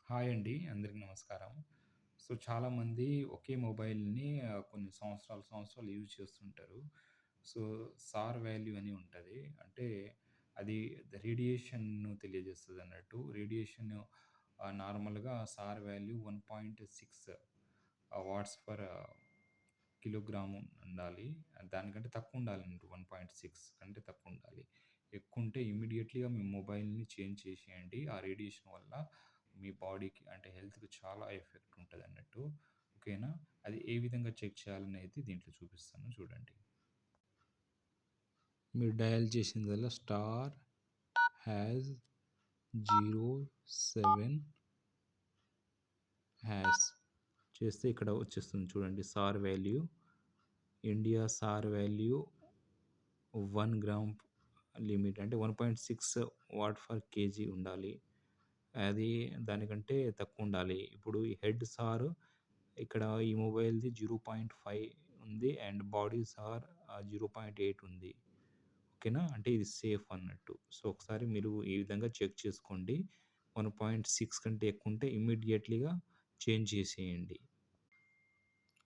Hi అండి. అందరికి నమస్కారం. సో, చాలామంది ఒకే మొబైల్‌ని కొన్ని సంవత్సరాలు యూజ్ చేస్తుంటారు. సో, సార్ వాల్యూ అని ఉంటది. అంటే అది రేడియేషన్‌ను తెలియజేస్తదన్నట్టు. రేడియేషన్ నార్మల్‌గా sir value 1.6 watts per kilogram ఉండాలి. దానికంటే తక్కువుండాలన్నట్టు. 1.6 కంటే తక్కువుండాలి. ఎక్కువుంటే ఇమ్మీడియేట్‌లీగా మీ మొబైల్‌ని చేంజ్ చేసేయండి. ఆ రేడియేషన్ వల్ల మీ బాడీకి అంటే హెల్త్‌కి చాలా ఎఫెక్ట్ ఉంటదన్నట్టు. ఓకేనా? అది ఏ విధంగా చెక్ చేయాలనేది దీంట్లో చూపిస్తాను చూడండి. మీరు డయల్ చేసిందల్లా స్టార్ హ్యాష్ 07 హ్యాష్ చేస్తే ఇక్కడ వచ్చేస్తుంది చూడండి. Sir value India sir value 1 gram limit అంటే 1.6 వాట్ ఫర్ కేజీ ఉండాలి. అది దానికంటే తక్కువుండాలి. ఇప్పుడు ఈ హెడ్ సార్ ఇక్కడ ఈ మొబైల్‌ది 0.5 ఉంది. అండ్ బాడీ సార్ 0.8 ఉంది. ఓకేనా? అంటే ఇది సేఫ్ అన్నట్టు. సో, ఒకసారి మీరు ఈ విధంగా చెక్ చేసుకోండి. 1.6 కంటే ఎక్కువుంటే ఇమ్మీడియేట్‌లీగా చేంజ్ చేసేయండి.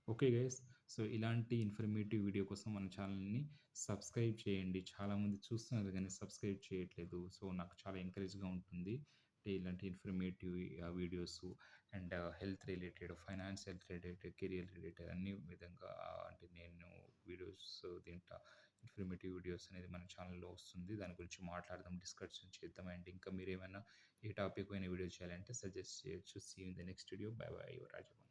Okay guys. సో, ఇలాంటి ఇన్ఫర్మేటివ్ వీడియో కోసం మన ఛానల్‌ని సబ్స్క్రైబ్ చేయండి. చాలామంది చూస్తున్నారు గానీ సబ్స్క్రైబ్ చేయట్లేదు. సో, నాకు చాలా ఎంకరేజ్‌గా ఉంటుంది. అంటే ఇలాంటి informative videos and health related, financial related, career related అన్ని విధంగా అంటే నేను వీడియోస్ తింటా. ఇన్ఫర్మేటివ్ వీడియోస్ అనేది మన ఛానల్‌లో వస్తుంది. దాని గురించి మాట్లాడదాం, డిస్కషన్ చేద్దాం. అండ్ ఇంకా మీరేమైనా ఏ టాపిక్ పైన వీడియో చేయాలంటే సజెస్ట్ చేయొచ్చు. See you in the next video. Bye bye. Your Rajamouli.